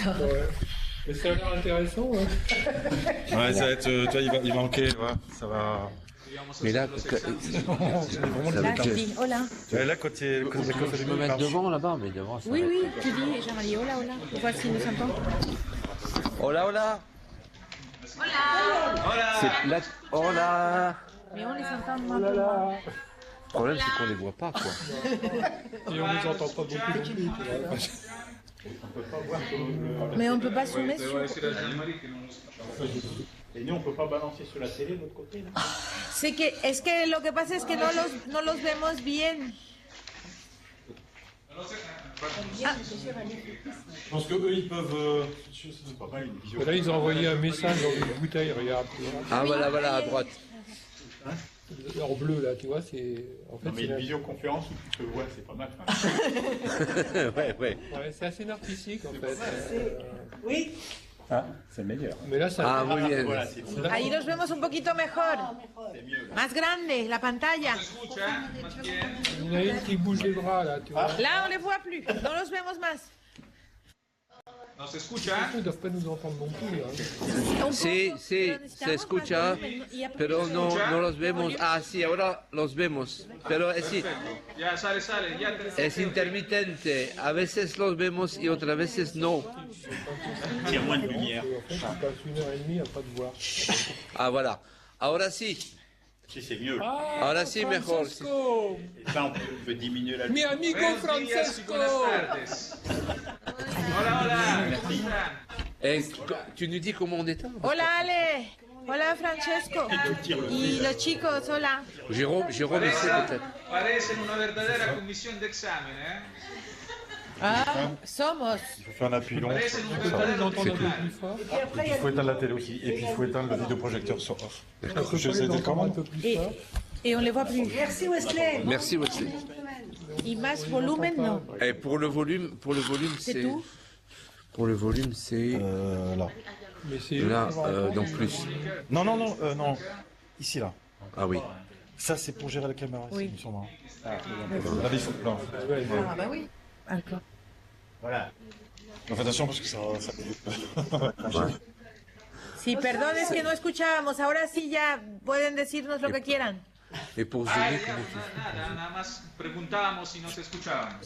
Ouais. Mais ça a l'air intéressant. Ouais, Ouais, ça va être, tu vois, il va manquer, voilà, ça va. Mais là, Là, tu dis hola. Ouais, là, quand il je me mettre devant là-bas, mais devant ça. Oui, va être- oui, tu dis, Jean-Marie, hola, hola. Pour voir si nous entend. Hola, hola. C'est là. Hola. Mais on les entend mal. Le problème, c'est qu'on les voit pas, quoi. Et on nous entend pas beaucoup. Mais on peut pas zoomer sur. Et nous, on peut pas balancer sur la télé de l'autre côté, là. Es que lo que pasa es que no los vemos bien. Je pense qu'eux, ils peuvent. C'est pas mal, une visio. Là, ils ont envoyé un message dans une bouteille, regarde. Ah, voilà, à droite. En bleu, là, tu vois, c'est. En fait, Non, mais c'est une la- visioconférence où tu te vois, c'est pas mal. Ouais. Ouais, c'est assez narcissique, en fait. Oui. Ah, c'est meilleur. Mais là, ça. Ah, muy bien. Voilà, c'est bon. Ahí nos vemos un poquito mejor. Más grande, la pantalla. Il y en a une qui bouge les bras, là, tu vois. Là, on les voit plus. No los vemos más. ¿No se escucha? Ils ne doivent pas nous entendre non plus. Hein. Un poco, Sí, pero se necesitamos escucha, más volumen, y aparte- pero no los vemos. Ah, sí, ahora los vemos. Pero sí, Ya sale, ya te... es intermitente. A veces los vemos y otras veces no. Il y a moins de lumière. En fait, tu passes 1h30 à pas te voir. Ah, voilà. Ahora sí. Si, c'est mieux. Ahora sí, mejor. Francesco! Et ça, on peut diminuer la Mi lumière. amigo Buenos días y Francesco! buenas tardes. Hola, ¿cómo están? Tu nous dis comment on est? Hola, Ale. Hola, Francesco. Y los chicos, hola. Jérôme essaie peut-être. Parecen una verdadera comisión de examen, ¿eh? Ah, somos. Il faut faire un appui long. Parecen un On peut pas les verdadero entendre un peu tribunal. plus fort. Et puis il faut éteindre la télé aussi. Et puis il faut éteindre le vidéoprojecteur sur off. On peut pas Je les sais entendre un comment. peu plus Et, fort. et on les voit plus. Merci Wesley. Merci, Wesley. Y más volumen, no. Et pour le volume, C'est c'est. tout. Pour le volume, c'est Là. Mais c'est là, donc plus. Non. Ici, là. Ah oui. Ça, c'est pour gérer la caméra. Oui. Ici, sûrement. Là, il faut. Là. Ouais, Ah bah oui. D'accord. Voilà. Donc, attention parce que ça. Sí, perdón, es que no escuchábamos. Ahora sí ya pueden decirnos lo que quieran. Et pour Ah, zoomer, ya, comment tu fais? nada más preguntábamos si nos escuchaban.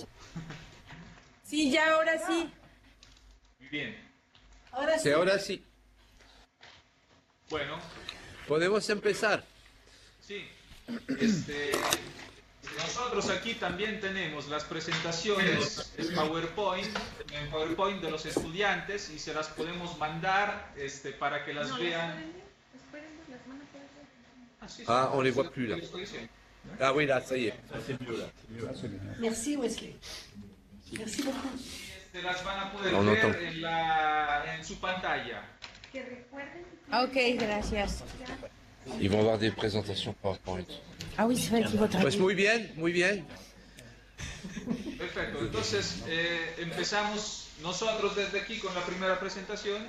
Sí, ya ahora sí. Muy bien. Ahora sí. Sí, ahora sí. Bueno, Podemos empezar. sí. Nosotros aquí también tenemos las presentaciones en PowerPoint de los estudiantes y se las podemos mandar para que las vean. Sí, Ah, on les voit plus là. Ah oui, là, ça y est. Merci Wesley. Merci beaucoup. Las van a poder No, no, ver no. en su pantalla. Ok, gracias. Ils vont avoir des présentations PowerPoint. Ah oui, c'est vrai qu'il vote. Pues muy bien, muy bien. Perfecto, entonces empezamos nosotros desde aquí con la primera presentación.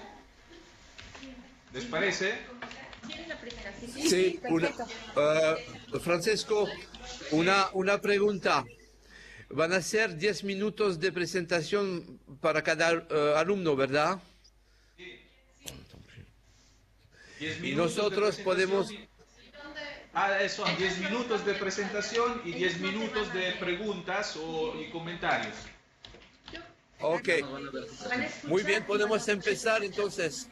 ¿Les parece? Sí, Francesco, una pregunta. Van a ser 10 minutos de presentación para cada alumno, ¿verdad? 10 Y minutos nosotros de podemos... presentación. Son 10 minutos de presentación y 10 minutos de preguntas y comentarios. Ok. Muy bien, podemos empezar entonces.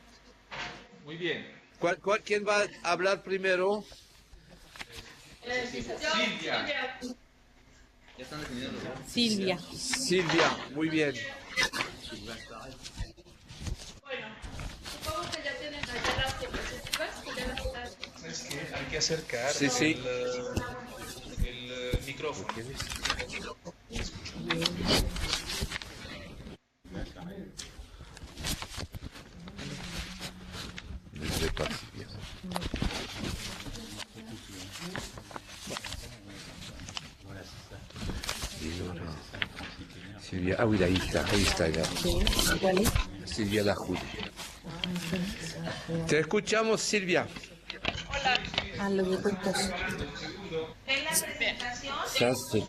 Muy bien. ¿Quién va a hablar primero? Silvia. Silvia. Silvia, muy bien. Bueno, supongo que ya tienen allá las diapositivas, que ya las están. Es que hay que acercar Sí, sí. el micrófono. Ne sais pas, Silvia. Silvia, ah oui, là, ahí está, ya. ¿Cuál es? Silvia Lahoud. Te escuchamos, Silvia. A los de cuentos. ¿Ven la presentación? Ça, c'est-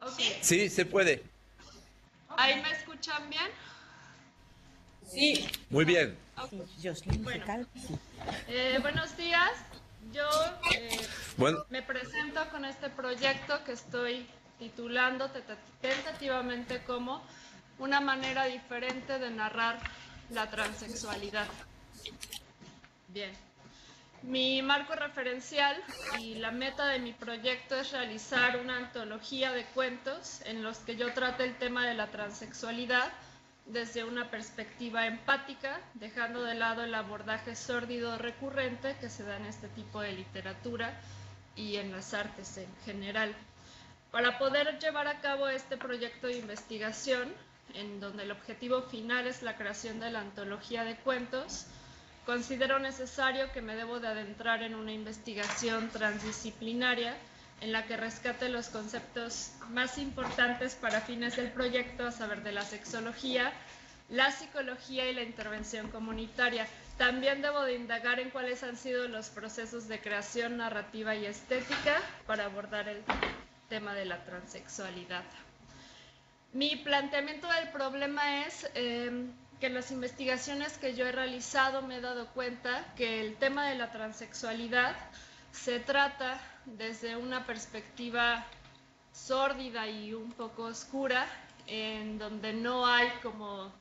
¿Ok? Sí, se puede. ¿Ahí me escuchan? escuchan bien? Sí. Muy bien. Bueno, buenos días. Yo Bueno, me presento con este proyecto que estoy titulando tentativamente como una manera diferente de narrar la transexualidad. Bien. Mi marco referencial y la meta de mi proyecto es realizar una antología de cuentos en los que yo trate el tema de la transexualidad desde una perspectiva empática, dejando de lado el abordaje sórdido recurrente que se da en este tipo de literatura y en las artes en general. Para poder llevar a cabo este proyecto de investigación, en donde el objetivo final es la creación de la antología de cuentos, considero necesario que me debo de adentrar en una investigación transdisciplinaria en la que rescate los conceptos más importantes para fines del proyecto, a saber, de la sexología, la psicología y la intervención comunitaria. También debo de indagar en cuáles han sido los procesos de creación narrativa y estética para abordar el tema de la transexualidad. Mi planteamiento del problema es que en las investigaciones que yo he realizado me he dado cuenta que el tema de la transexualidad se trata desde una perspectiva sórdida y un poco oscura, en donde no hay como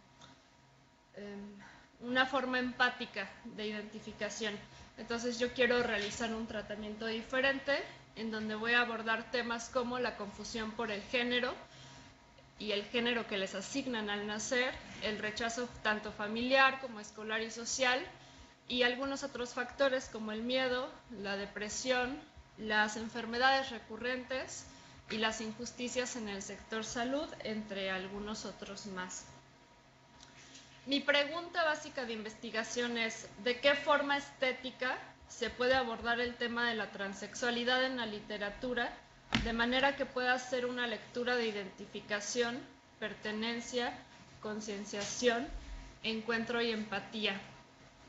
una forma empática de identificación. Entonces yo quiero realizar un tratamiento diferente, en donde voy a abordar temas como la confusión por el género y el género que les asignan al nacer, el rechazo tanto familiar como escolar y social, y algunos otros factores como el miedo, la depresión, las enfermedades recurrentes y las injusticias en el sector salud, entre algunos otros más. Mi pregunta básica de investigación es: ¿de qué forma estética se puede abordar el tema de la transexualidad en la literatura de manera que pueda ser una lectura de identificación, pertenencia, concienciación, encuentro y empatía?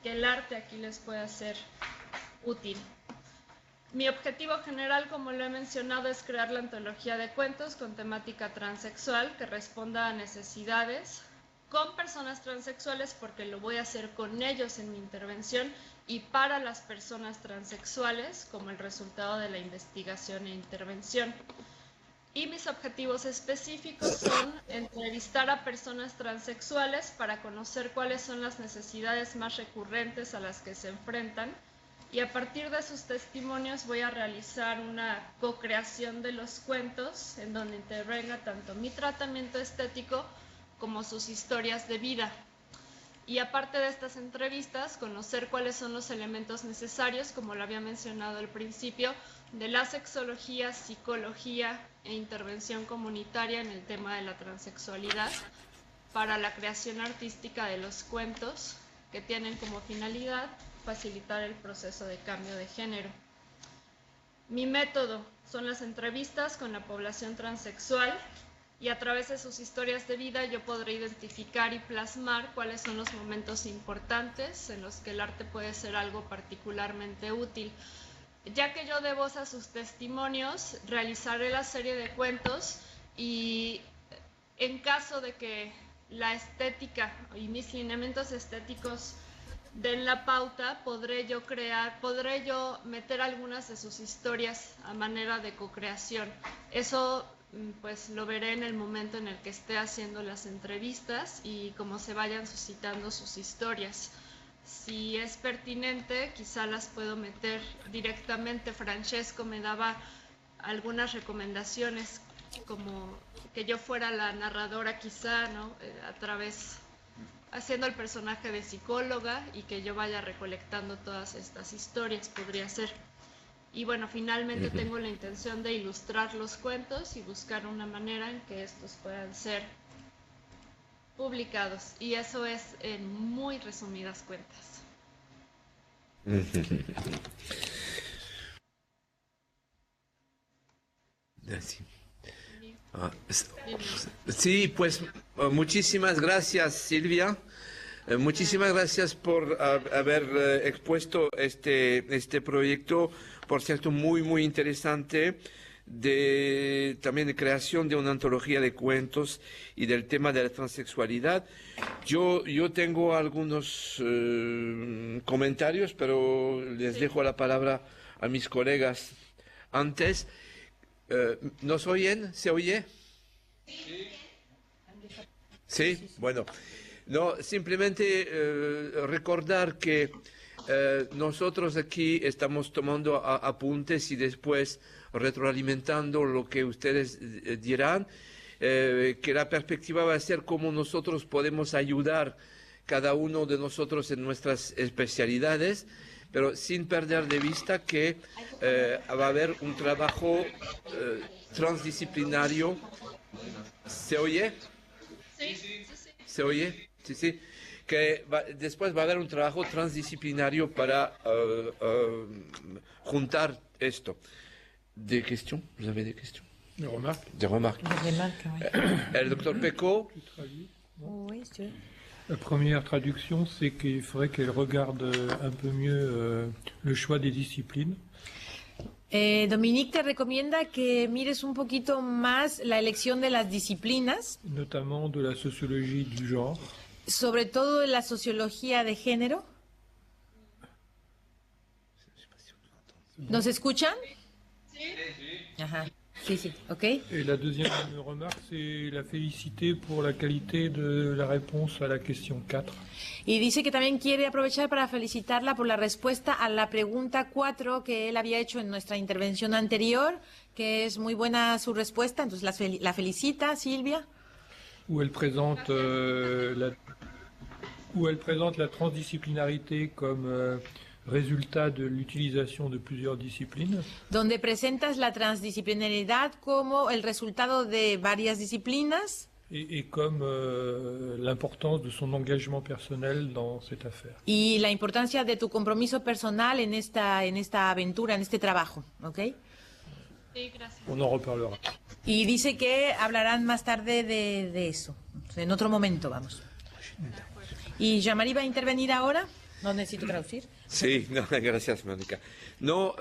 Que el arte aquí les pueda ser útil. Mi objetivo general, como lo he mencionado, es crear la antología de cuentos con temática transexual que responda a necesidades con personas transexuales, porque lo voy a hacer con ellos en mi intervención, y para las personas transexuales como el resultado de la investigación e intervención. Y mis objetivos específicos son entrevistar a personas transexuales para conocer cuáles son las necesidades más recurrentes a las que se enfrentan, y a partir de sus testimonios voy a realizar una co-creación de los cuentos en donde intervenga tanto mi tratamiento estético como sus historias de vida. Y aparte de estas entrevistas, conocer cuáles son los elementos necesarios, como lo había mencionado al principio, de la sexología, psicología e intervención comunitaria en el tema de la transexualidad para la creación artística de los cuentos, que tienen como finalidad facilitar el proceso de cambio de género. Mi método son las entrevistas con la población transexual, y a través de sus historias de vida yo podré identificar y plasmar cuáles son los momentos importantes en los que el arte puede ser algo particularmente útil. Ya que yo dé voz a sus testimonios, realizaré la serie de cuentos, y en caso de que la estética y mis lineamientos estéticos den la pauta, podré yo meter algunas de sus historias a manera de co-creación. Eso pues lo veré en el momento en el que esté haciendo las entrevistas y cómo se vayan suscitando sus historias. Si es pertinente, quizá las puedo meter directamente. Francesco me daba algunas recomendaciones, como que yo fuera la narradora quizá, ¿no? Haciendo el personaje de psicóloga, y que yo vaya recolectando todas estas historias, podría ser. Y bueno, finalmente tengo la intención de ilustrar los cuentos y buscar una manera en que estos puedan ser publicados. Y eso es en muy resumidas cuentas. Sí, pues muchísimas gracias, Silvia. Muchísimas gracias por haber expuesto este proyecto, por cierto, muy, muy interesante, también de creación de una antología de cuentos y del tema de la transexualidad. Yo tengo algunos comentarios, pero les dejo la palabra a mis colegas antes. ¿Nos oyen? ¿Se oye? Sí, bueno. No, simplemente recordar que nosotros aquí estamos tomando apuntes y después retroalimentando lo que ustedes dirán, que la perspectiva va a ser cómo nosotros podemos ayudar cada uno de nosotros en nuestras especialidades, pero sin perder de vista que va a haber un trabajo transdisciplinario. ¿Se oye? Sí, sí, sí. ¿Se oye? Sí, sí. Que después va a haber un trabajo transdisciplinario para juntar esto. ¿Des questions? Vous avez des questions? Des remarques? Des remarques. El docteur Pecot. Oui, si tu veux. La première traduction, c'est qu'il faudrait qu'elle regarde un peu mieux le choix des disciplines. Dominique te recomienda que mires un poquito más la elección de las disciplinas, Notamment de la sociologie du genre. sobre todo la sociología de género. ¿Nos escuchan? Sí. Ajá. Sí, sí, ok. Et la deuxième remarque, c'est la féliciter pour la qualité de la réponse à la question 4. Y dice que también quiere aprovechar para felicitarla por la respuesta a la pregunta 4 que él había hecho en nuestra intervención anterior, que es muy buena su respuesta, entonces la felicita, Silvia. Où elle présente la transdisciplinarité comme résultat de l'utilisation de plusieurs disciplines. Donde presentas la transdisciplinaridad como el resultado de varias disciplinas. Et comme l'importance de son engagement personnel dans cette affaire. Y la importancia de tu compromiso personal en esta aventura, en este trabajo, ¿ok? Sí, gracias. On en reparlera. Y dice que hablarán más tarde de eso, en otro momento, vamos. ¿Y Jean-Marie va a intervenir ahora? No necesito traducir. Sí, no, gracias, Mónica. No,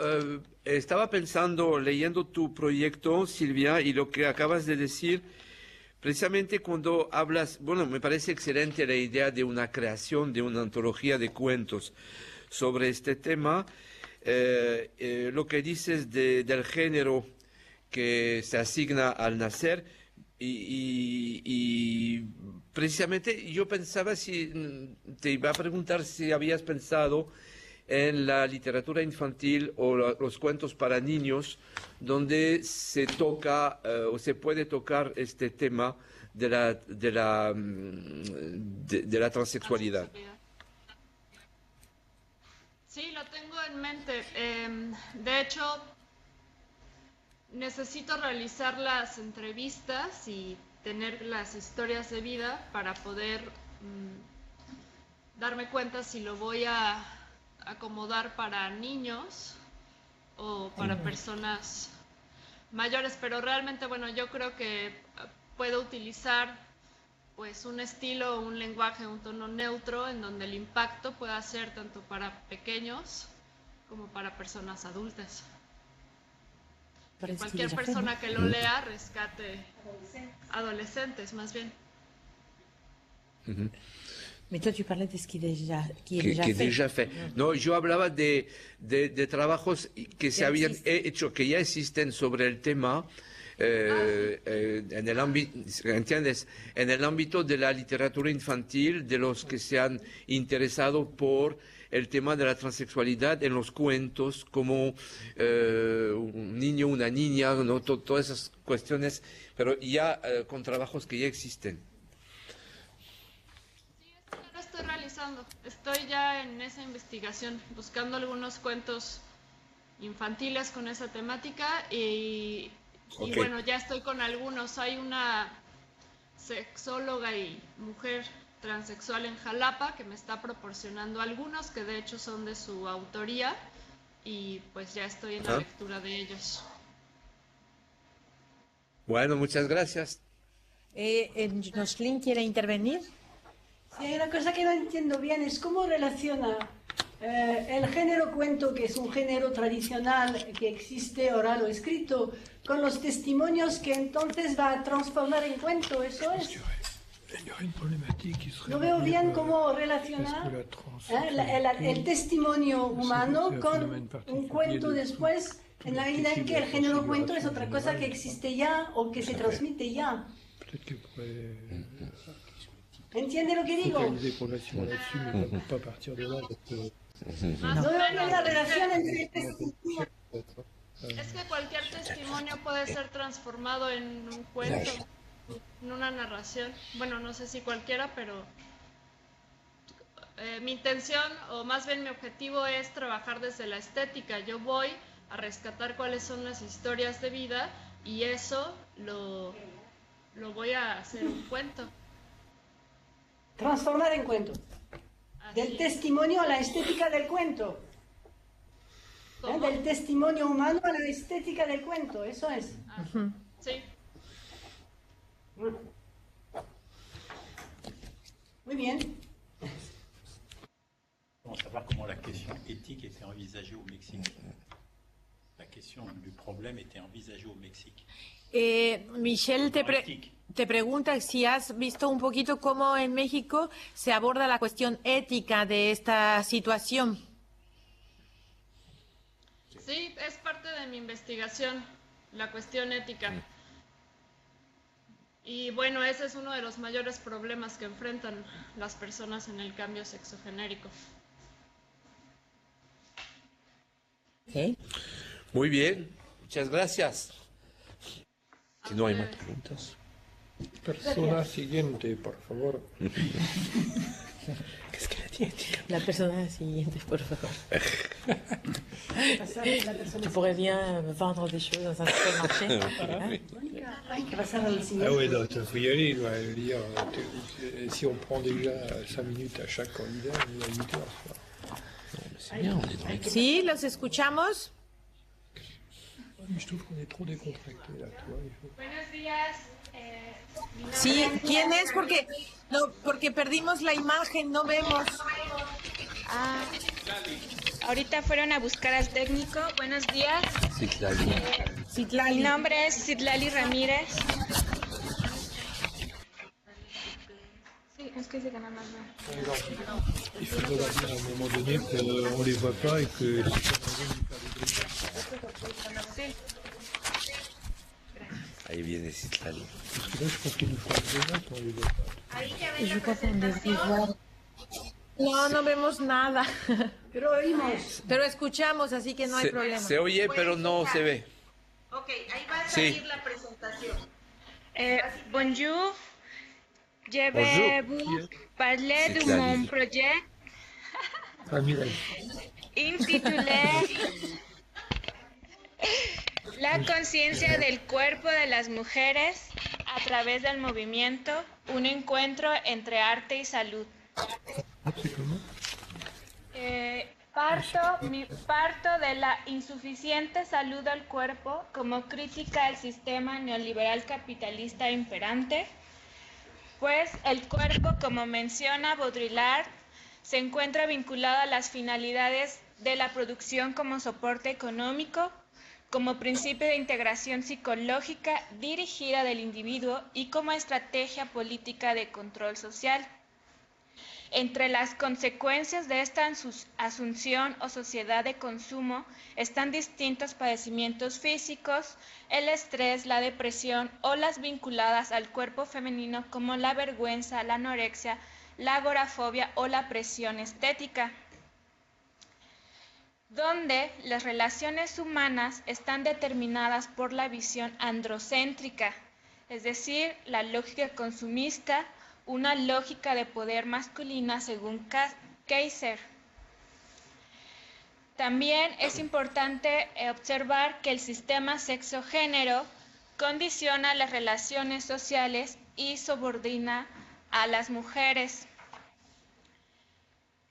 estaba pensando, leyendo tu proyecto, Silvia, y lo que acabas de decir, precisamente cuando hablas, bueno, me parece excelente la idea de una creación de una antología de cuentos sobre este tema. Lo que dices del género que se asigna al nacer y precisamente yo pensaba te iba a preguntar si habías pensado en la literatura infantil o los cuentos para niños donde se toca o se puede tocar este tema de la transexualidad. Sí, lo tengo en mente. De hecho, necesito realizar las entrevistas y tener las historias de vida para poder darme cuenta si lo voy a acomodar para niños o para personas mayores, pero realmente, bueno, yo creo que puedo utilizar pues un estilo, un lenguaje, un tono neutro en donde el impacto pueda ser tanto para pequeños como para personas adultas. Que cualquier persona que lo lea rescate adolescentes, más bien. Mais toi, tu parlais de ce qui est déjà fait. No, yo hablaba de trabajos que se habían hecho, que ya existen sobre el tema, en el ámbito, ¿entiendes? En el ámbito de la literatura infantil, de los que se han interesado por el tema de la transexualidad en los cuentos, como un niño, una niña, ¿no? Todas esas cuestiones, pero ya con trabajos que ya existen. Sí, esto ya lo estoy realizando. Estoy ya en esa investigación, buscando algunos cuentos infantiles con esa temática y bueno, ya estoy con algunos. Hay una sexóloga y mujer transexual en Jalapa que me está proporcionando algunos que de hecho son de su autoría y pues ya estoy en la lectura de ellos. Bueno, muchas gracias. ¿Jocelyn quiere intervenir? Sí, hay una cosa que no entiendo bien, es cómo relaciona el género cuento, que es un género tradicional que existe oral o escrito, con los testimonios que entonces va a transformar en cuento, ¿eso es? No veo bien cómo relacionar el testimonio humano con un cuento después, en la medida en que el género cuento es otra cosa que existe ya o que se transmite ya. ¿Entiende lo que digo? No veo bien la relación entre el testimonio. Es que cualquier testimonio puede ser transformado en un cuento, en una narración. Bueno, no sé si cualquiera, pero mi intención, o más bien mi objetivo, es trabajar desde la estética. Yo voy a rescatar cuáles son las historias de vida y eso lo voy a hacer un cuento. Transformar en cuento. Así Del es. testimonio a la estética del cuento. ¿Cómo? Del testimonio humano a la estética del cuento, eso es. Sí. Muy bien. Vamos a voir comment la question éthique était envisagée au Mexique. La question du problème était envisagée au Mexique. Michelle te pregunta si has visto un poquito cómo en México se aborda la cuestión ética de esta situación. Sí, es parte de mi investigación, la cuestión ética. Y bueno, ese es uno de los mayores problemas que enfrentan las personas en el cambio sexogenérico. Muy bien, muchas gracias. Si no hay más preguntas. Persona siguiente, por favor. ¿Qué es que la tiene? La persona siguiente, por favor. Tu pourrais bien vendre des choses dans un supermarché. Hay que pasar al Ah siguiente. oui, non, il faut y aller. Je veux dire, si on prend déjà 5 minutes à chaque candidat, on est à 8 heures. C'est bien, on est dans les... Sí, los escuchamos. Je trouve qu'on est trop décontracté là, tu vois. Buenos días. Sí, ¿quién es? Porque perdimos la imagen, no vemos. Ah, ahorita fueron a buscar al técnico. Buenos días. Citlali. Mi nombre es Citlali Ramírez. Sí, es que se gana más. Il faudrait leur dire à un moment donné qu'on les voit pas et que... Sí. Ahí viene Citlali. Parce que là, je pense qu'il nous faut un débat qu'on les voit pas. Je crois qu'on devrait voir. No, no vemos nada. Pero oímos. Pero escuchamos, así que no hay problema. Se oye, pero no se ve. Ok, ahí va a Sí. salir la presentación. Bonjour. Je Bonjour. vais vous parler de Citlali. mon projet Ah, Mireille. intitulé La conciencia del cuerpo de las mujeres a través del movimiento, un encuentro entre arte y salud. C'est comment? Parto de la insuficiente salud del cuerpo como crítica al sistema neoliberal capitalista imperante, pues el cuerpo, como menciona Baudrillard, se encuentra vinculado a las finalidades de la producción como soporte económico, como principio de integración psicológica dirigida del individuo y como estrategia política de control social. Entre las consecuencias de esta asunción o sociedad de consumo están distintos padecimientos físicos, el estrés, la depresión o las vinculadas al cuerpo femenino como la vergüenza, la anorexia, la agorafobia o la presión estética, donde las relaciones humanas están determinadas por la visión androcéntrica, es decir, la lógica consumista, una lógica de poder masculina según Kaiser. También es importante observar que el sistema sexo-género condiciona las relaciones sociales y subordina a las mujeres.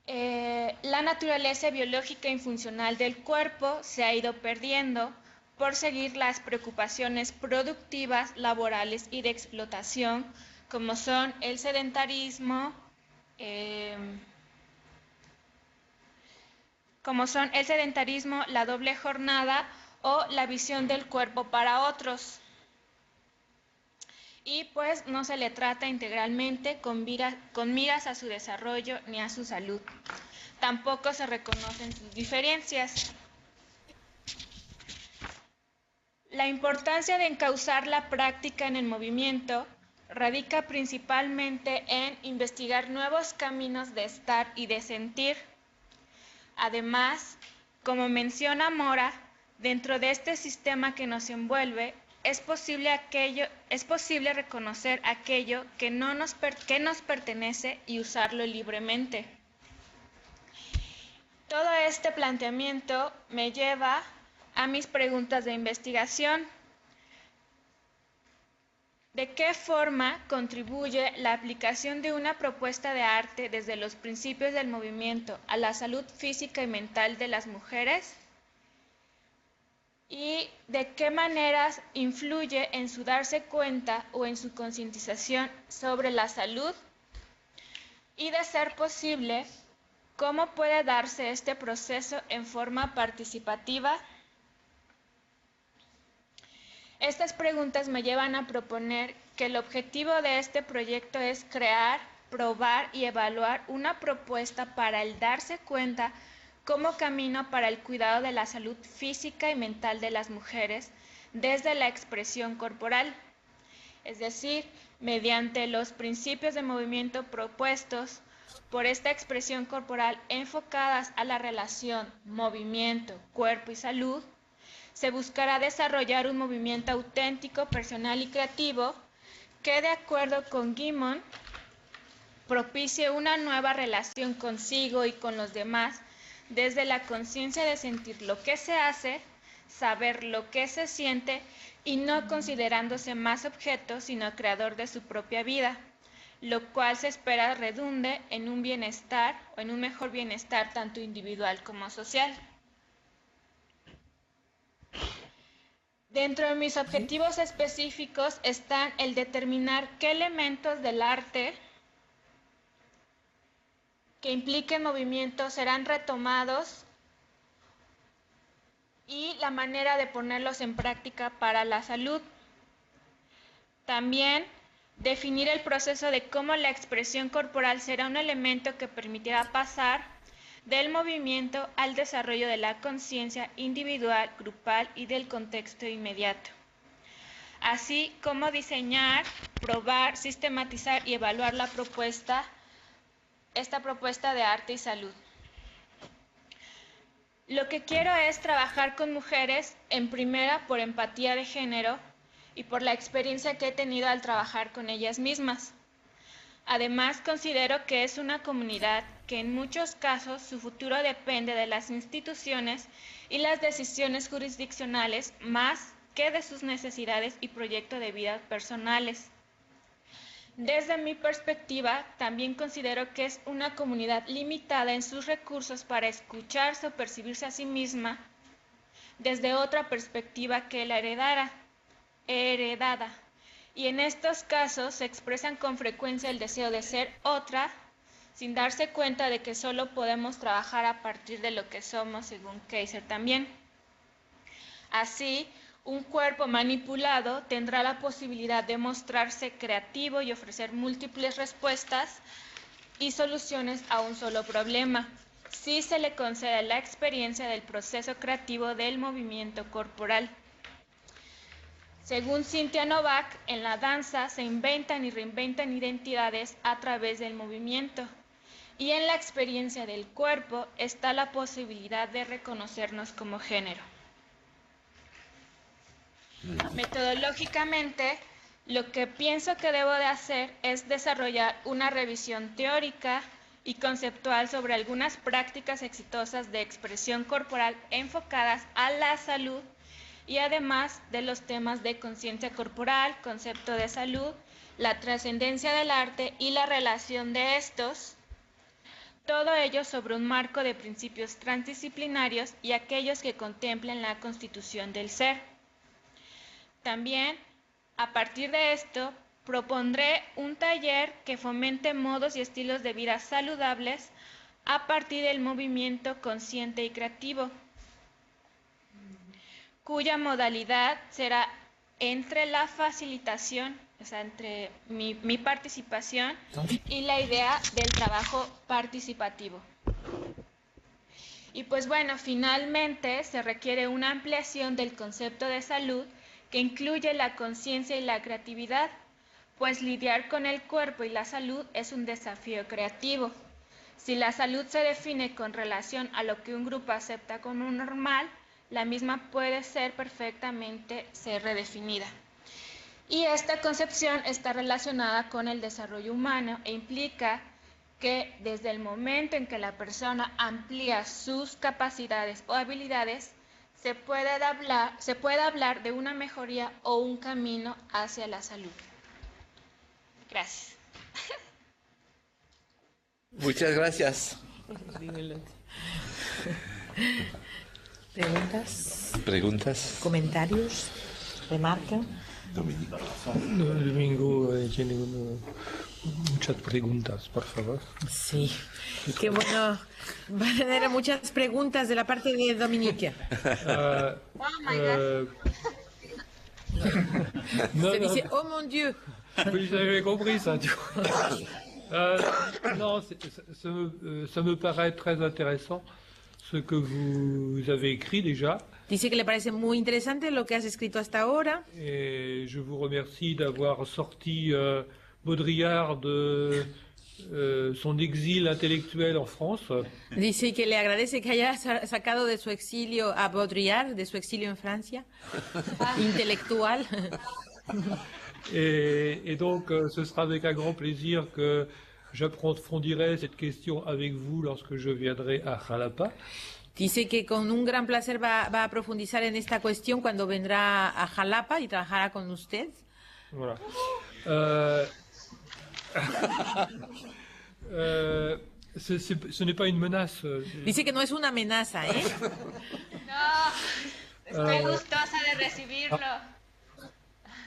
La naturaleza biológica y funcional del cuerpo se ha ido perdiendo por seguir las preocupaciones productivas, laborales y de explotación, como son el sedentarismo, como son el sedentarismo, la doble jornada o la visión del cuerpo para otros. Y pues no se le trata integralmente con miras a su desarrollo ni a su salud. Tampoco se reconocen sus diferencias. La importancia de encauzar la práctica en el movimiento radica principalmente en investigar nuevos caminos de estar y de sentir. Además, como menciona Mora, dentro de este sistema que nos envuelve, es posible reconocer aquello que nos pertenece y usarlo libremente. Todo este planteamiento me lleva a mis preguntas de investigación. ¿De qué forma contribuye la aplicación de una propuesta de arte desde los principios del movimiento a la salud física y mental de las mujeres? ¿Y de qué maneras influye en su darse cuenta o en su concientización sobre la salud? Y de ser posible, ¿cómo puede darse este proceso en forma participativa? Estas preguntas me llevan a proponer que el objetivo de este proyecto es crear, probar y evaluar una propuesta para el darse cuenta como camino para el cuidado de la salud física y mental de las mujeres desde la expresión corporal, es decir, mediante los principios de movimiento propuestos por esta expresión corporal enfocadas a la relación movimiento, cuerpo y salud. Se buscará desarrollar un movimiento auténtico, personal y creativo que, de acuerdo con Guimond, propicie una nueva relación consigo y con los demás desde la conciencia de sentir lo que se hace, saber lo que se siente y no considerándose más objeto sino creador de su propia vida, lo cual se espera redunde en un bienestar o en un mejor bienestar tanto individual como social. Dentro de mis objetivos específicos están el determinar qué elementos del arte que impliquen movimiento serán retomados y la manera de ponerlos en práctica para la salud. También definir el proceso de cómo la expresión corporal será un elemento que permitirá pasar del movimiento al desarrollo de la conciencia individual, grupal y del contexto inmediato. Así como diseñar, probar, sistematizar y evaluar esta propuesta de arte y salud. Lo que quiero es trabajar con mujeres, en primera por empatía de género y por la experiencia que he tenido al trabajar con ellas mismas. Además, considero que es una comunidad que en muchos casos su futuro depende de las instituciones y las decisiones jurisdiccionales más que de sus necesidades y proyectos de vida personales. Desde mi perspectiva, también considero que es una comunidad limitada en sus recursos para escucharse o percibirse a sí misma desde otra perspectiva que la heredada. Y en estos casos se expresan con frecuencia el deseo de ser otra, sin darse cuenta de que solo podemos trabajar a partir de lo que somos, según Kaiser también. Así, un cuerpo manipulado tendrá la posibilidad de mostrarse creativo y ofrecer múltiples respuestas y soluciones a un solo problema, si se le concede la experiencia del proceso creativo del movimiento corporal. Según Cynthia Novak, en la danza se inventan y reinventan identidades a través del movimiento, y en la experiencia del cuerpo está la posibilidad de reconocernos como género. Metodológicamente, lo que pienso que debo de hacer es desarrollar una revisión teórica y conceptual sobre algunas prácticas exitosas de expresión corporal enfocadas a la salud y además de los temas de conciencia corporal, concepto de salud, la trascendencia del arte y la relación de estos, todo ello sobre un marco de principios transdisciplinarios y aquellos que contemplen la constitución del ser. También, a partir de esto, propondré un taller que fomente modos y estilos de vida saludables a partir del movimiento consciente y creativo, cuya modalidad será entre la facilitación, o sea, entre mi participación y la idea del trabajo participativo. Y pues bueno, finalmente se requiere una ampliación del concepto de salud que incluye la conciencia y la creatividad, pues lidiar con el cuerpo y la salud es un desafío creativo. Si la salud se define con relación a lo que un grupo acepta como normal, la misma puede ser perfectamente redefinida. Y esta concepción está relacionada con el desarrollo humano e implica que desde el momento en que la persona amplía sus capacidades o habilidades, se puede hablar de una mejoría o un camino hacia la salud. Gracias. Muchas gracias. ¿Preguntas? ¿Comentarios? ¿Remarca? Domingo tiene muchas preguntas, por favor. Sí, qué bueno. Va a tener muchas preguntas de la parte de Dominique. Se dice, oh mon Dieu. Oui, j'avais compris ça. Non, ça me paraît très intéressant ce que vous avez écrit déjà. Dice que le parece muy interesante lo que has escrito hasta ahora. Et je vous remercie d'avoir sorti Baudrillard de son exil intellectuel en France. Dice que le agradece que haya sacado de su exilio a Baudrillard, de su exilio en Francia, intelectual. Et donc, ce sera avec un grand plaisir que j'approfondirai cette question avec vous lorsque je viendrai à Jalapa. Dice que con un gran placer va a profundizar en esta cuestión cuando vendrá a Jalapa y trabajará con usted. Voilà. Ce n'est pas une menace. Dice que no es una amenaza, ¿eh? No, estoy gustosa de recibirlo.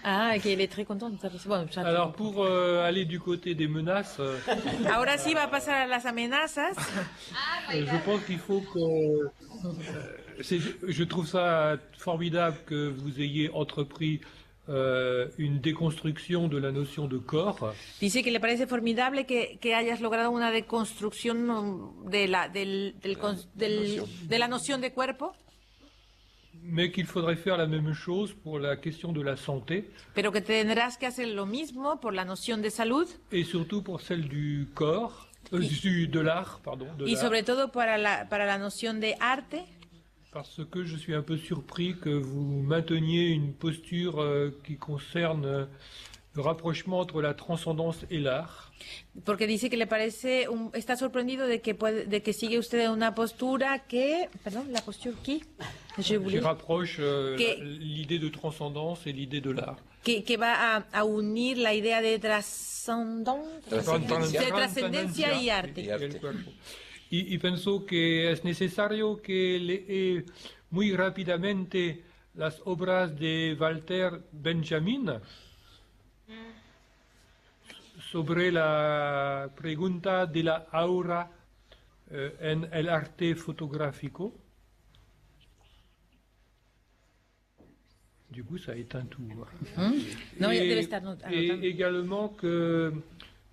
Ah, que il est très content. Bueno, alors, pour aller du côté des menaces... Ahora sí va a pasar a las amenazas. Je pense qu'il faut que... je trouve ça formidable que vous ayez entrepris une déconstruction de la notion de corps. Dice que le parece formidable que hayas logrado una deconstrucción de la noción de cuerpo. Mais qu'il faudrait faire la même chose pour la question de la santé. Pero que tendrás que hacer lo mismo por la noción de salud. Et surtout pour celle du corps, de l'art, pardon. Y sobre todo para la noción de arte. Parce que je suis un peu surpris que vous mainteniez une posture qui concerne le rapprochement entre la transcendance et l'art. Porque dice que le parece, está sorprendido de que sigue usted una postura que, perdón, la postura qui rapproche l'idée de transcendance et l'idée de l'art. Que va a unir la idea de trascendencia y arte. Y pensó que es necesario que lee muy rápidamente las obras de Walter Benjamin sobre la pregunta de la aura en el arte fotográfico. Du coup, ça éteint tout. Non, il debe estar anotando. Et également que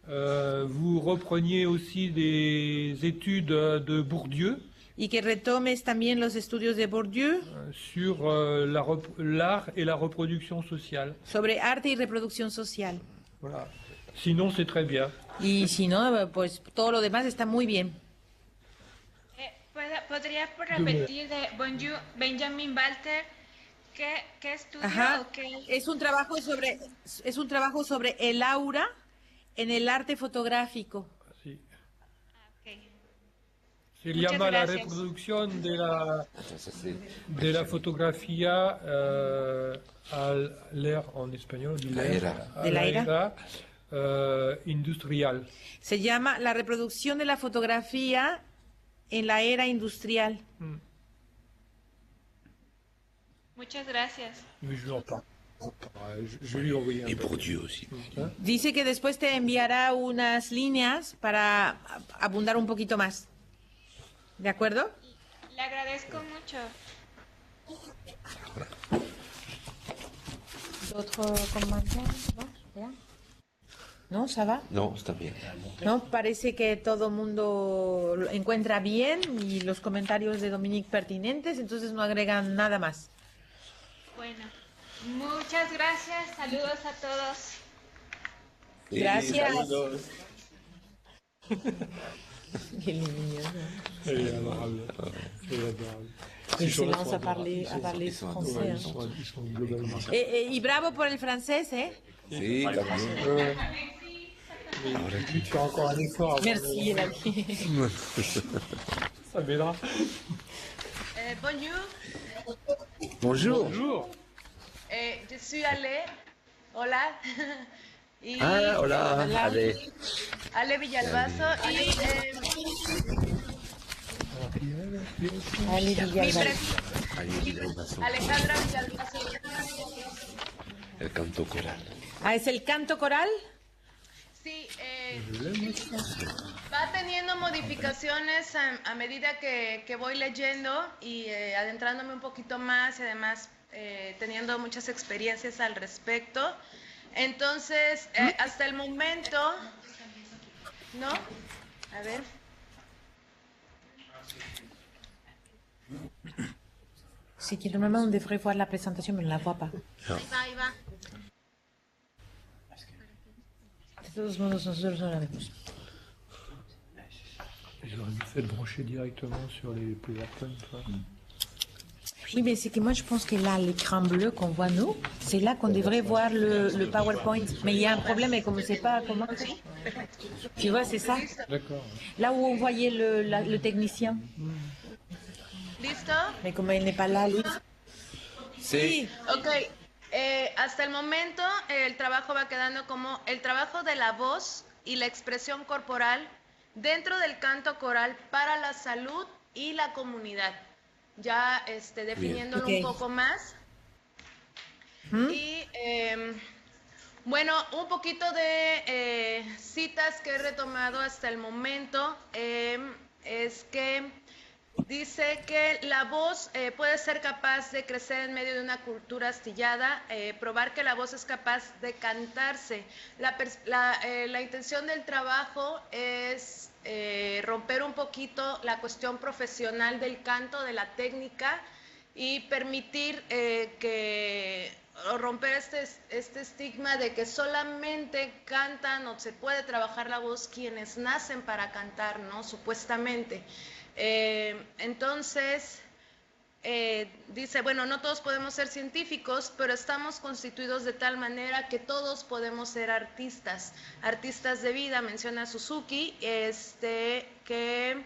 vous repreniez aussi des études de Bourdieu. Y que retomes también los estudios de Bourdieu. Sur l'art et la reproduction sociale. Sobre arte y reproducción social. Voilà. Sinon, c'est très bien. Y si no, pues todo lo demás está muy bien. ¿Podría repetir de Benjamin Walter qué estudio? Ajá. ¿O qué? Es un trabajo sobre el aura en el arte fotográfico. Sí. Okay. Se llama la reproducción de la fotografía a l'ère en español. De la era. Industrial. Se llama la reproducción de la fotografía en la era industrial. Muchas gracias. Je lui envoie un. Et Bourdieu aussi. Dice que después te enviará unas líneas para abundar un poquito más. ¿De acuerdo? Le agradezco mucho. ¿D'autres commentaires? ¿No? ¿Ça va? No, está bien. ¿No? Parece que todo el mundo lo encuentra bien y los comentarios de Dominique pertinentes, entonces no agregan nada más. Bueno, muchas gracias. Saludos a todos. Sí, Gracias. saludos. Il est mignon. Elle est adorable. Elle est adorable. Il se lance à parler français. Ils sont globalement. Y bravo por el francés, ¿eh? Sí, también. Mais tu fais encore un effort. Merci, Elali. Ça m'aidera. Bonjour. Bonjour. Bonjour. Je suis Ale. Hola. Y, Hola. Ale. Ale Villalbazo. Y Ale Villalbazo. Alejandra Villalbazo. El canto coral. Ah, ¿es el canto coral? Sí, va teniendo modificaciones a medida que voy leyendo y adentrándome un poquito más y además teniendo muchas experiencias al respecto. Entonces, hasta el momento, ¿no? A ver. Sí, que normalement on devrait voir la présentation, mais on ne la voit pas. Ahí va. De todos modos, nosotros no la vemos. Ils auraient dû faire brancher directement sur les PowerPoint. Oui, mais c'est que moi je pense que là, l'écran bleu qu'on voit nous, c'est là qu'on devrait voir le PowerPoint. Mais il y a un problème et comme on ne sait pas comment. Tu vois, c'est ça. D'accord. Là où on voyait le technicien. ¿Listo? Mais comme il n'est pas là, Luis. Sí. Ok. Hasta el momento el trabajo va quedando como el trabajo de la voz y la expresión corporal dentro del canto coral para la salud y la comunidad. Ya definiéndolo Okay. un poco más. Y bueno, un poquito de citas que he retomado hasta el momento es que dice que la voz puede ser capaz de crecer en medio de una cultura astillada, probar que la voz es capaz de cantarse. La intención del trabajo es romper un poquito la cuestión profesional del canto, de la técnica y permitir romper este estigma de que solamente cantan o se puede trabajar la voz quienes nacen para cantar, ¿no? Supuestamente. Entonces, dice, bueno, no todos podemos ser científicos, pero estamos constituidos de tal manera que todos podemos ser artistas de vida, menciona Suzuki, que